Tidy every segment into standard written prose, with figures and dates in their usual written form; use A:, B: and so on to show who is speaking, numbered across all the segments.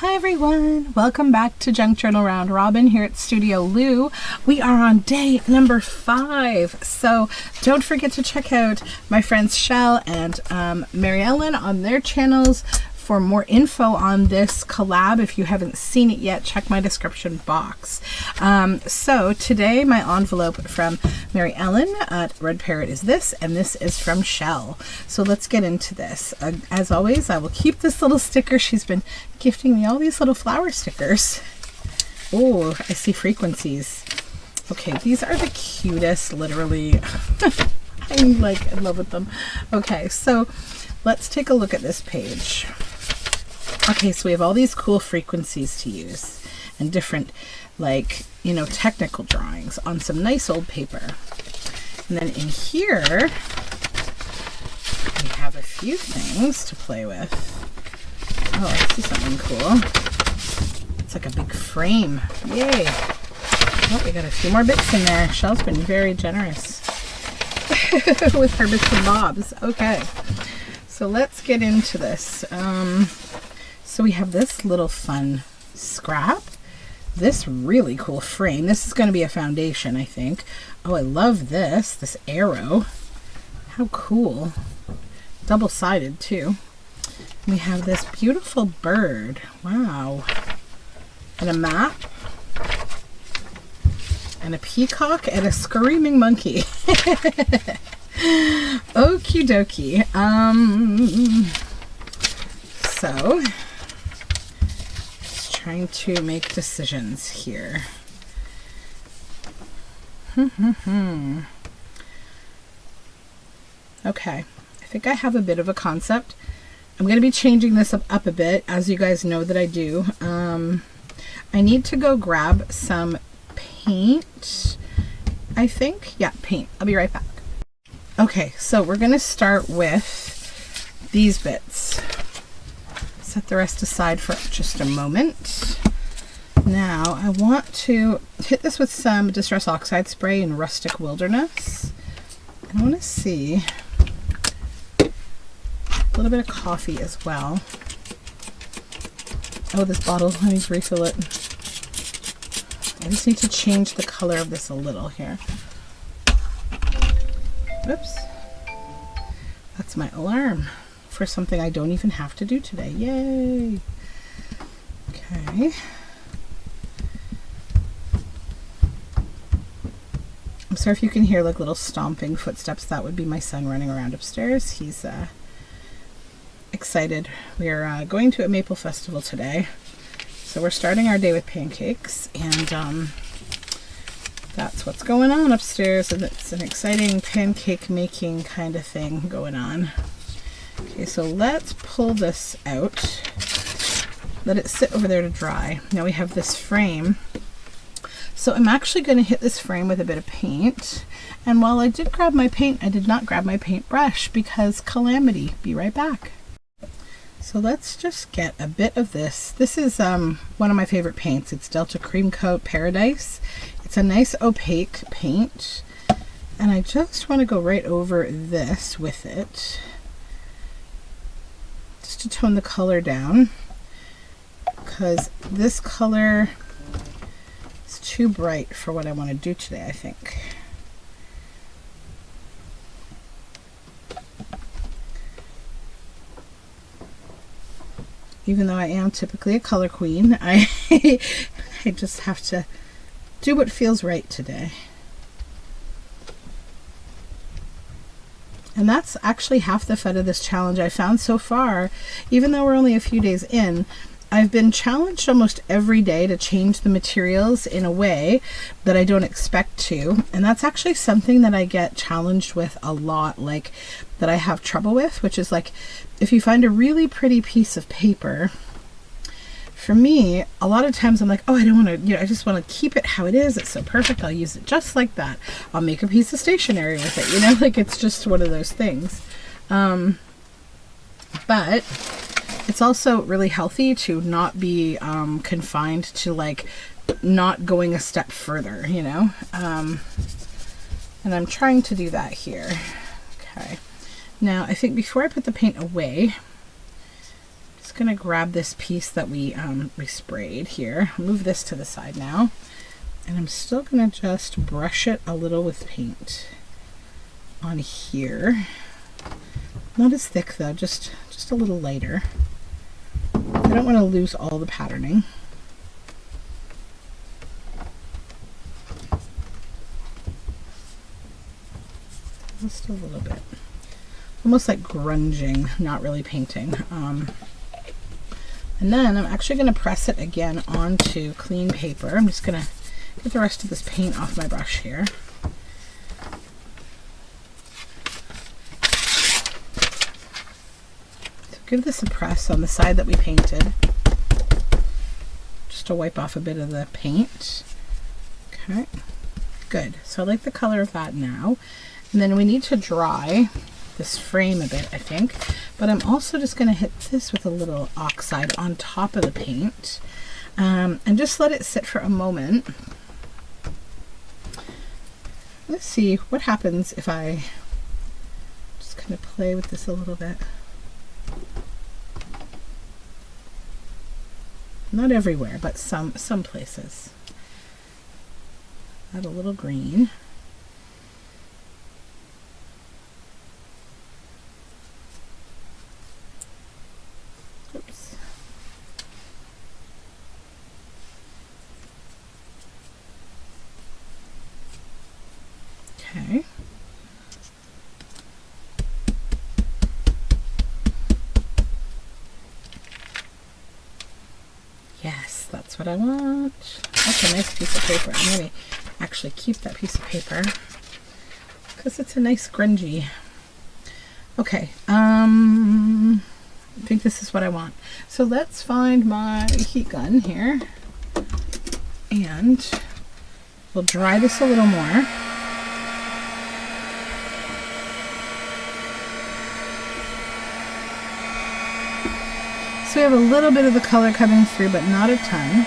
A: Hi everyone, welcome back to Junk Journal Round Robin here at Studioloo. We are on day number 5, so don't forget to check out my friends Shell and Mary Ellen on their channels for more info on this collab. If you haven't seen it yet, check my description box. So today my envelope from Mary Ellen at RedParrot is this, and this is from Shell. So let's get into this. As always, I will keep this little sticker. She's been gifting me all these little flower stickers. Oh, I see frequencies. Okay, these are the cutest, literally. I'm like in love with them. Okay, so let's take a look at this page. Okay, so we have all these cool frequencies to use and different, like, you know, technical drawings on some nice old paper. And then in here, we have a few things to play with. Oh, I see something cool. It's like a big frame. Yay! Oh, we got a few more bits in there. Shell's been very generous with her bits and bobs. Okay, so let's get into this. So we have this little fun scrap, this really cool frame. This is going to be a foundation, I think. Oh, I love this arrow. How cool. Double-sided too. We have this beautiful bird. Wow. And a map. And a peacock and a screaming monkey. Okie dokie. So trying to make decisions here. Okay, I think I have a bit of a concept. I'm going to be changing this up a bit, as you guys know that I do. I need to go grab some paint, I think. Yeah, paint. I'll be right back. Okay, so we're going to start with these bits. Set the rest aside for just a moment. Now I want to hit this with some Distress Oxide spray in Rustic Wilderness. I want to see a little bit of coffee as well. Oh, this bottle, let me refill it. I just need to change the color of this a little here. Oops. That's my alarm for something I don't even have to do today. Yay! Okay. I'm sorry if you can hear like little stomping footsteps. That would be my son running around upstairs. He's excited. We are going to a maple festival today. So we're starting our day with pancakes, and that's what's going on upstairs, and it's an exciting pancake making kind of thing going on. Okay, so let's pull this out. Let it sit over there to dry. Now we have this frame. So I'm actually going to hit this frame with a bit of paint. And while I did grab my paint, I did not grab my paintbrush because calamity. Be right back. So let's just get a bit of this. This is one of my favorite paints. It's Delta Cream Coat Paradise. It's a nice opaque paint. And I just want to go right over this with it, to tone the color down, because this color is too bright for what I want to do today, I think. Even though I am typically a color queen, I just have to do what feels right today. And that's actually half the fun of this challenge I found so far. Even though we're only a few days in, I've been challenged almost every day to change the materials in a way that I don't expect to. And that's actually something that I get challenged with a lot, like that I have trouble with, which is like if you find a really pretty piece of paper, for me, a lot of times I'm like, oh, I don't want to, you know, I just want to keep it how it is. It's so perfect. I'll use it just like that. I'll make a piece of stationery with it, you know, like it's just one of those things. But it's also really healthy to not be confined to like not going a step further, you know. And I'm trying to do that here. Okay. Now, I think before I put the paint away, just going to grab this piece that we sprayed here, move this to the side now, and I'm still going to just brush it a little with paint on here. Not as thick though, just a little lighter. I don't want to lose all the patterning. Just a little bit. Almost like grunging, not really painting. And then I'm actually going to press it again onto clean paper. I'm just going to get the rest of this paint off my brush here. So give this a press on the side that we painted, just to wipe off a bit of the paint. Okay, good. So I like the color of that now. And then we need to dry this frame a bit, I think, but I'm also just going to hit this with a little oxide on top of the paint, and just let it sit for a moment. Let's see what happens if I just kind of play with this a little bit. Not everywhere, but some places. Add a little green. Oops. Okay. Yes, that's what I want. That's a nice piece of paper. I'm going to actually keep that piece of paper because it's a nice grungy. Okay, I think this is what I want. So let's find my heat gun here and we'll dry this a little more. So we have a little bit of the color coming through, but not a ton.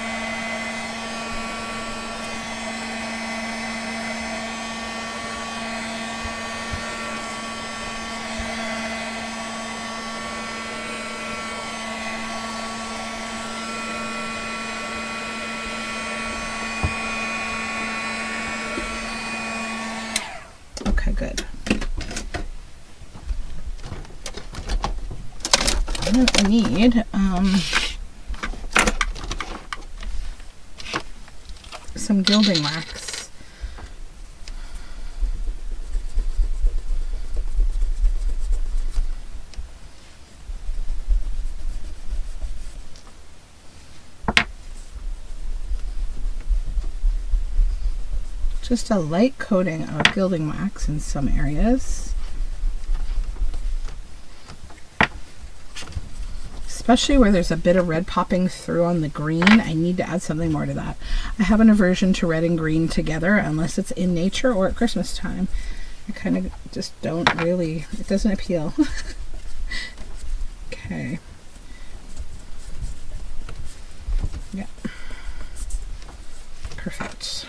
A: Okay, good. And I need some gilding wax. Just a light coating of gilding wax in some areas. Especially where there's a bit of red popping through on the green, I need to add something more to that. I have an aversion to red and green together unless it's in nature or at Christmas time. I kind of just don't really, it doesn't appeal. Okay. Yeah. Perfect.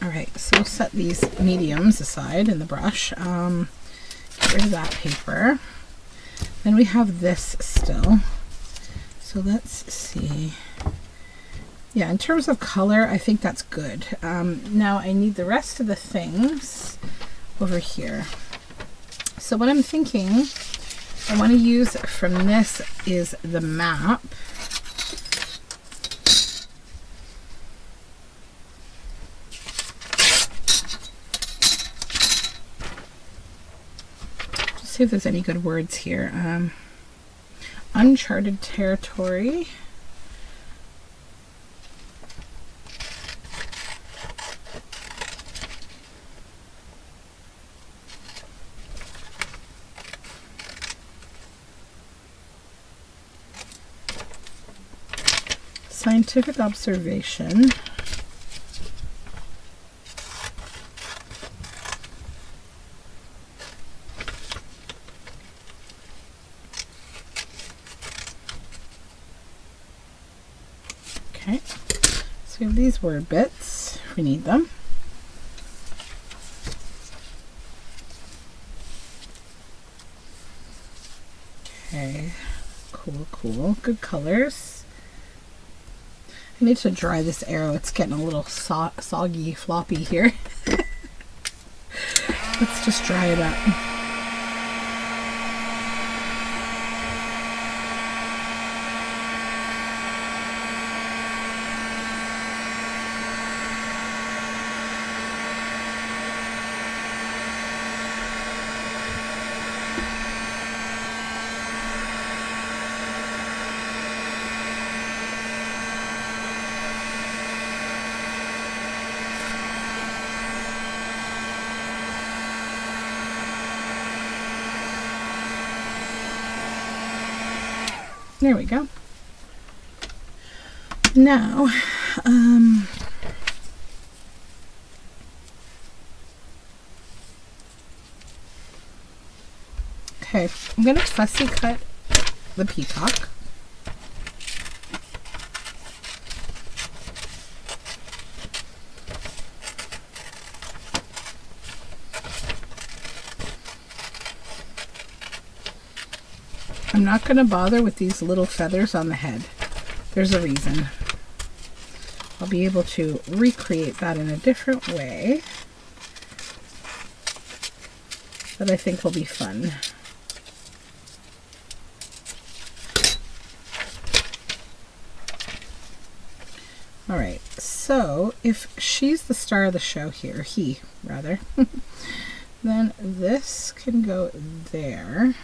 A: Alright, so we'll set these mediums aside in the brush. Get rid of that paper. Then we have this still. So let's see. Yeah, in terms of color, I think that's good. Now I need the rest of the things over here. So what I'm thinking I want to use from this is the map. See if there's any good words here. Uncharted territory. Scientific observation. Okay, so we have these word bits if we need them. Okay, cool, cool. Good colors. I need to dry this arrow. It's getting a little soggy, floppy here. Let's just dry it up. There we go. Now, okay, I'm going to fussy cut the peacock. I'm not going to bother with these little feathers on the head. There's a reason. I'll be able to recreate that in a different way that I think will be fun. All right, so if she's the star of the show here, he rather, then this can go there.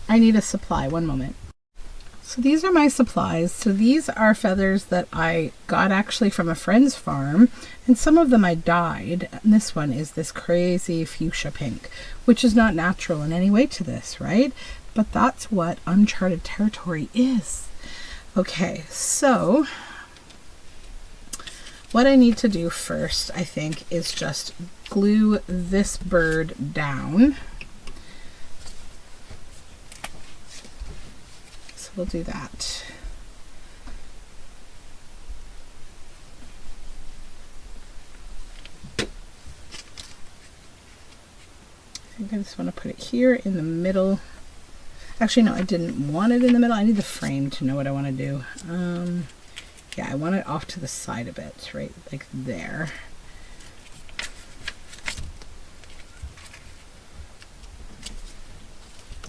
A: I need a supply, one moment. So these are my supplies. So these are feathers that I got actually from a friend's farm, and some of them I dyed. And this one is this crazy fuchsia pink, which is not natural in any way to this, right? But that's what uncharted territory is. Okay, so what I need to do first, I think, is just glue this bird down. So we'll do that. I think I just want to put it here in the middle. Actually, no, I didn't want it in the middle. I need the frame to know what I want to do. Yeah, I want it off to the side a bit, right? Like there.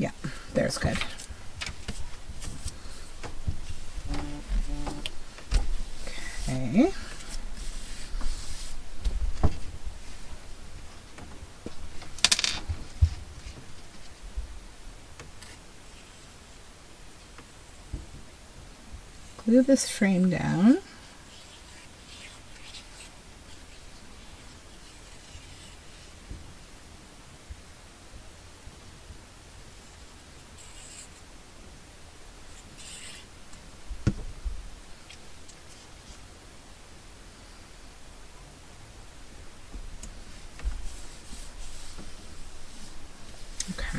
A: Yeah, there's good. Okay. Glue this frame down. Okay.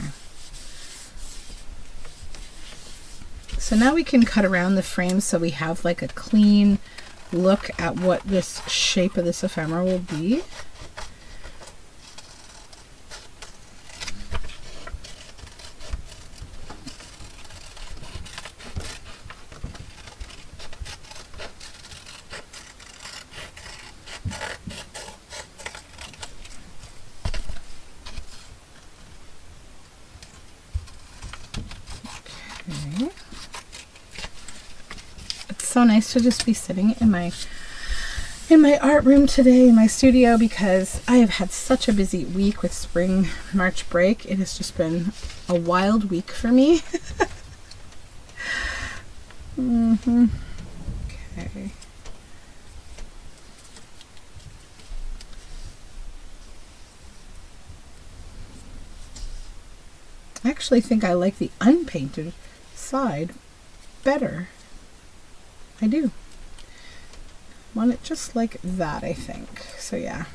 A: So now we can cut around the frame so we have like a clean look at what this shape of this ephemera will be. Okay. So nice to just be sitting in my art room today in my studio, because I have had such a busy week with spring March break. It has just been a wild week for me. Okay. I actually think I like the unpainted side better. I do. Want it just like that, I think. So yeah.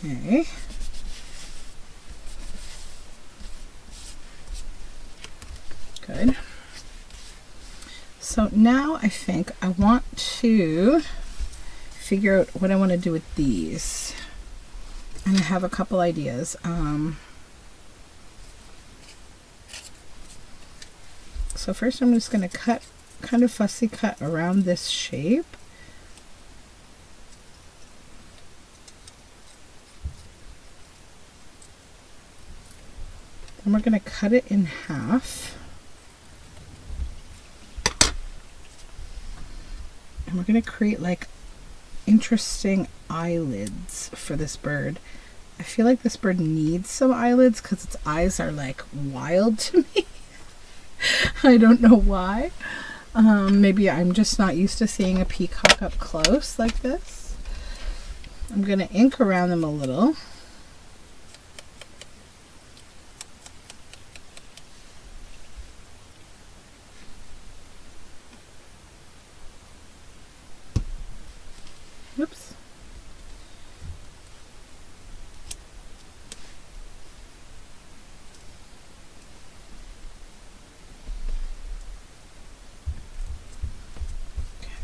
A: Okay. Good. So now I think I want to figure out what I want to do with these. And I have a couple ideas. So first I'm just going to cut, kind of fussy cut around this shape. Then we're going to cut it in half. And we're going to create like interesting eyelids for this bird. I feel like this bird needs some eyelids because its eyes are like wild to me. I don't know why. Maybe I'm just not used to seeing a peacock up close like this. I'm going to ink around them a little. Oops.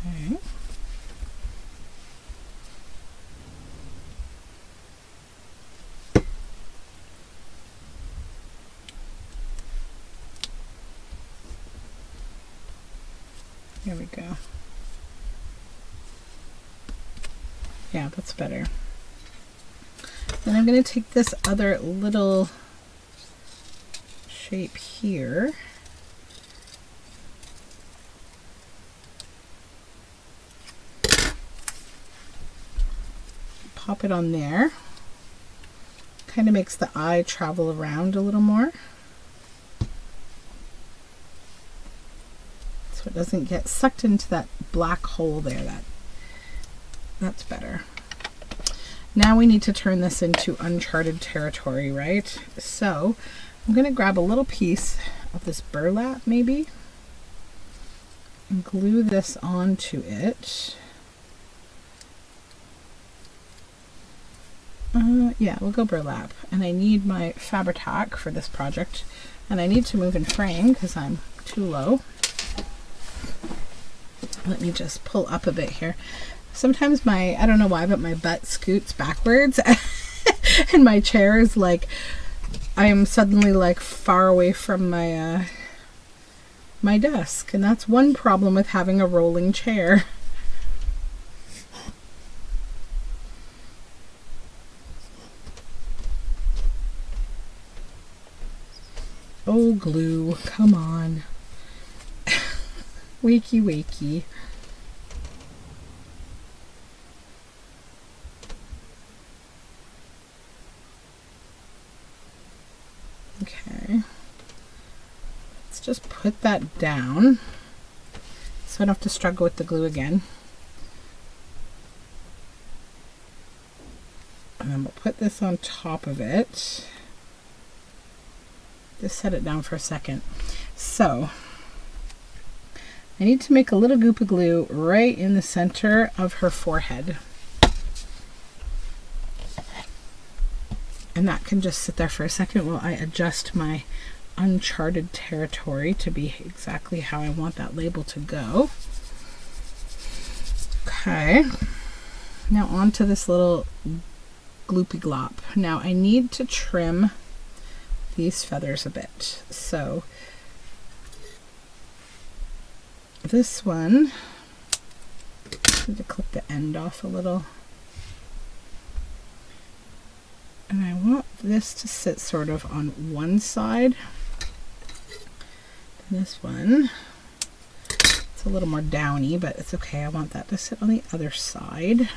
A: Okay. There we go. Yeah, that's better. Then I'm going to take this other little shape here. Pop it on there. Kind of makes the eye travel around a little more, so it doesn't get sucked into that black hole there. That's better. Now we need to turn this into uncharted territory, right? So I'm going to grab a little piece of this burlap maybe and glue this onto it. Yeah, we'll go burlap. And I need my Fabri-Tac for this project. And I need to move and frame because I'm too low. Let me just pull up a bit here. Sometimes I don't know why, but my butt scoots backwards and my chair is like, I am suddenly like far away from my my desk. And that's one problem with having a rolling chair. Oh, glue, come on. Wakey, wakey. Okay. Let's just put that down so I don't have to struggle with the glue again. And then we'll put this on top of it. Just set it down for a second. So I need to make a little goop of glue right in the center of her forehead. And that can just sit there for a second while I adjust my uncharted territory to be exactly how I want that label to go. Okay. Now on to this little gloopy glop. Now I need to trim these feathers a bit. So this one, I need to clip the end off a little. And I want this to sit sort of on one side. And this one, it's a little more downy, but it's okay. I want that to sit on the other side.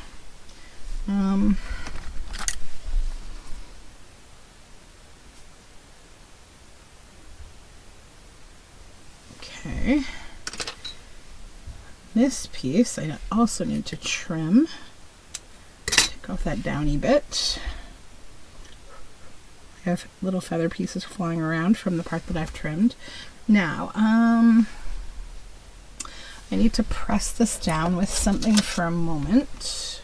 A: Okay. This piece I also need to trim. Take off that downy bit. I have little feather pieces flying around from the part that I've trimmed. Now, I need to press this down with something for a moment.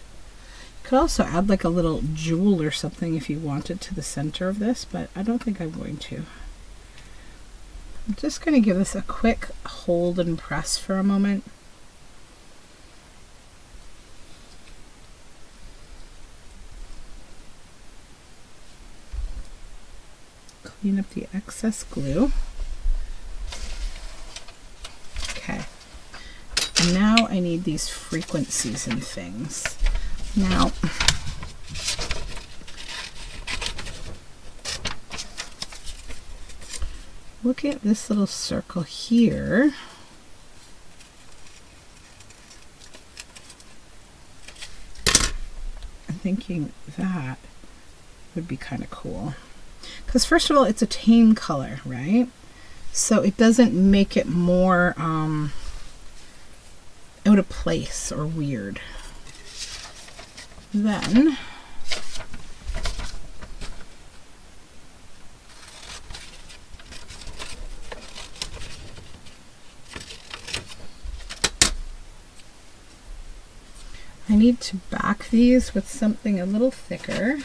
A: Could also add like a little jewel or something if you wanted to the center of this, but I don't think I'm going to. I'm just going to give this a quick hold and press for a moment. Clean up the excess glue. Okay. And now I need these frequencies and things. Now, look at this little circle here. I'm thinking that would be kind of cool. Because first of all, it's a tame color, right? So it doesn't make it more out of place or weird. Then I need to back these with something a little thicker.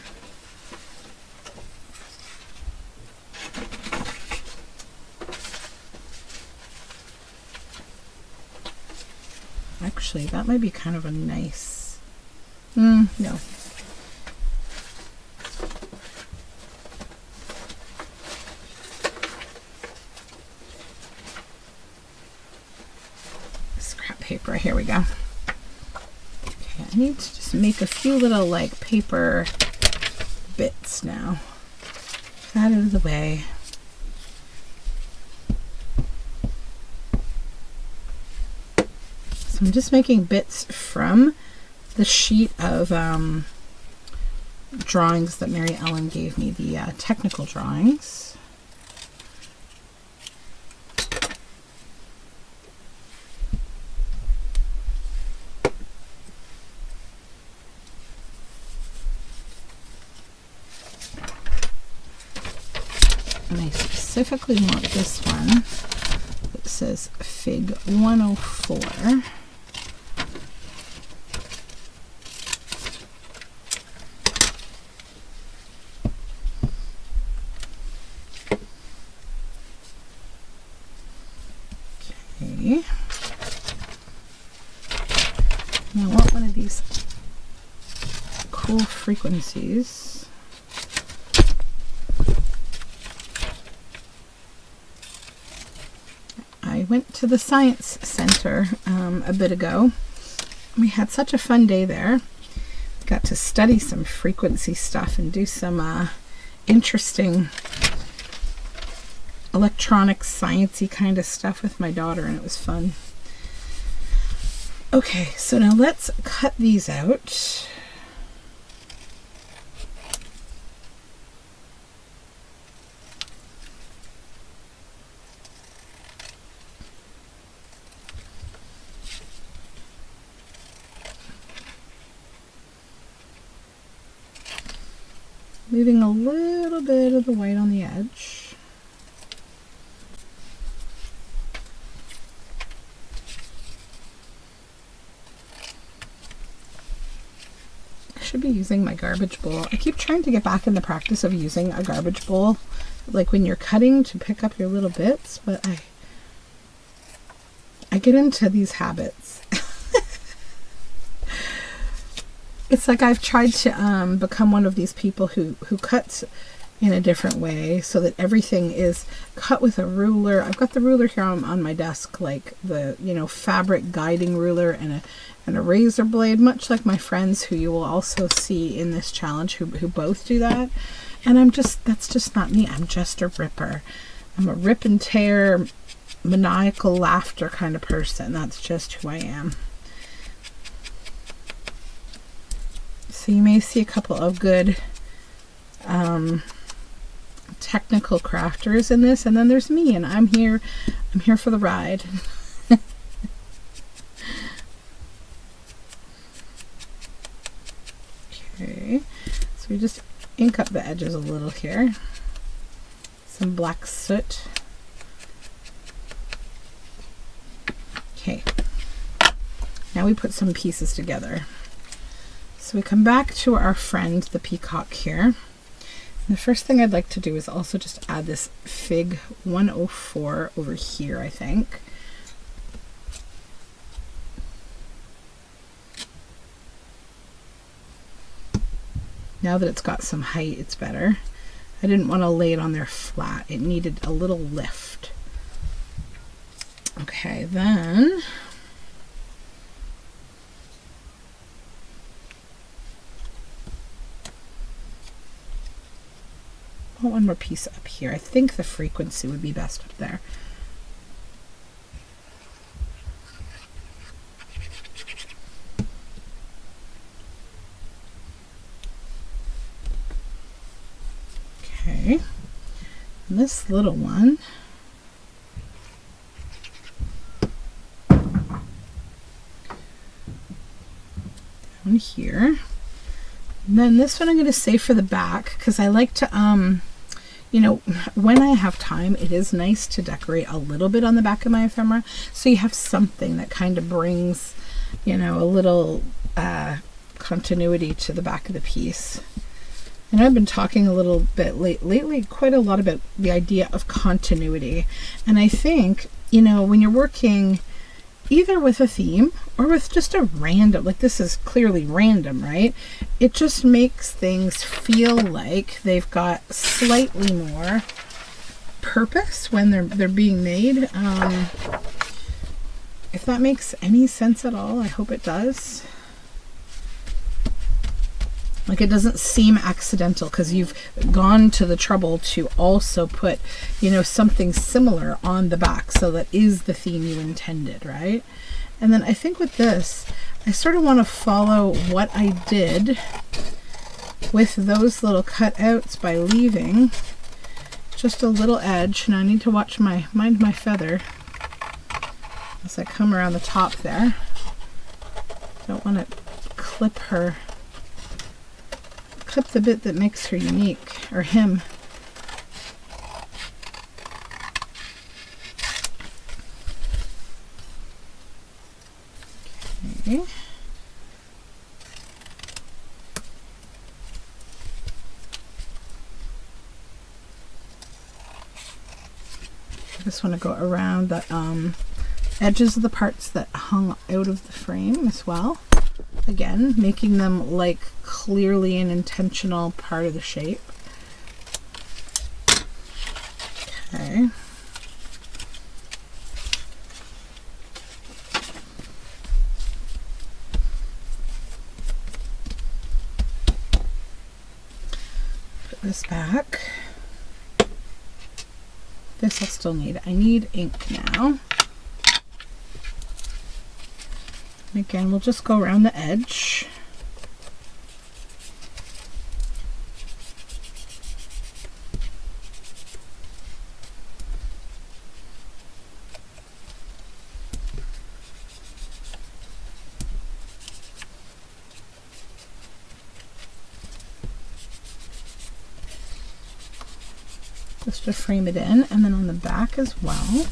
A: Actually, that might be kind of a nice... no. Scrap paper, here we go. Okay, I need to just make a few little like paper bits now. Get that out of the way. So I'm just making bits from the sheet of drawings that Mary Ellen gave me, the technical drawings. And I specifically want this one that says Fig 104. Now I want one of these cool frequencies. I went to the Science Center a bit ago. We had such a fun day there. Got to study some frequency stuff and do some interesting electronic sciencey kind of stuff with my daughter, and it was fun. Okay, so now let's cut these out. Leaving a little bit of the white on the edge. Should be using my garbage bowl. I keep trying to get back in the practice of using a garbage bowl, like when you're cutting, to pick up your little bits, but I get into these habits. It's like I've tried to become one of these people who cuts in a different way so that everything is cut with a ruler. I've got the ruler here on my desk, like the, you know, fabric guiding ruler and a razor blade, much like my friends who you will also see in this challenge who both do that. And that's just not me. I'm just a ripper. I'm a rip and tear, maniacal laughter kind of person. That's just who I am. So you may see a couple of good technical crafters in this, and then there's me, and I'm here for the ride. Okay, so we just ink up the edges a little here. Some black soot. Okay, now we put some pieces together. So we come back to our friend, the peacock here. And the first thing I'd like to do is also just add this fig 104 over here, I think. Now that it's got some height, it's better. I didn't want to lay it on there flat. It needed a little lift. Okay, then one more piece up here. I think the frequency would be best up there. Okay, and this little one, down here, and then this one I'm going to save for the back because I like to, you know, when I have time, it is nice to decorate a little bit on the back of my ephemera, so you have something that kind of brings, you know, a little continuity to the back of the piece. And I've been talking a little bit lately, quite a lot about the idea of continuity. And I think, you know, when you're working either with a theme or with just a random, like this is clearly random, right? It just makes things feel like they've got slightly more purpose when they're being made. If that makes any sense at all, I hope it does. Like, it doesn't seem accidental because you've gone to the trouble to also put, you know, something similar on the back, so that is the theme you intended, right? And then I think with this, I sort of want to follow what I did with those little cutouts by leaving just a little edge. Now I need to mind my feather as I come around the top there. Don't want to clip the bit that makes her unique, or him. Okay. I just want to go around the edges of the parts that hung out of the frame as well. Again, making them like clearly an intentional part of the shape. Okay. Put this back. This I'll still need. I need ink now. And again, we'll just go around the edge. Just to frame it in, and then on the back as well.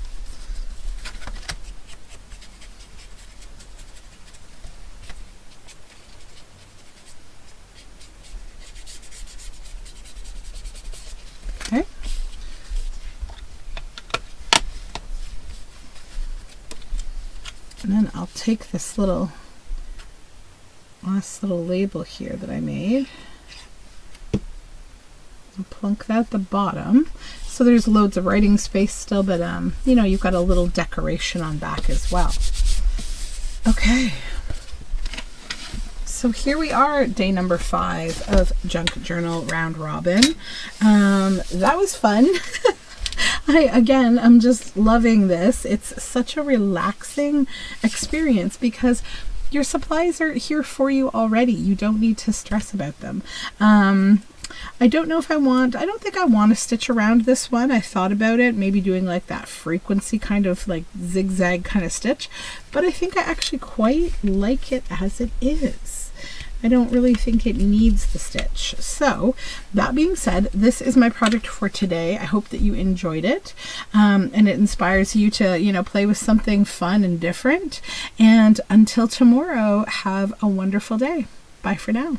A: Okay. And then I'll take this last little label here that I made. Plunk that at the bottom, so there's loads of writing space still, but you know, you've got a little decoration on back as well. Okay, so here we are at day number 5 of Junk Journal Round Robin. That was fun. I'm just loving this. It's such a relaxing experience because your supplies are here for you already. You don't need to stress about them. I don't know if I don't think I want to stitch around this one. I thought about it, maybe doing like that frequency kind of like zigzag kind of stitch, but I think I actually quite like it as it is. I don't really think it needs the stitch. So that being said, this is my project for today. I hope that you enjoyed it, and it inspires you to, you know, play with something fun and different. And until tomorrow, have a wonderful day. Bye for now.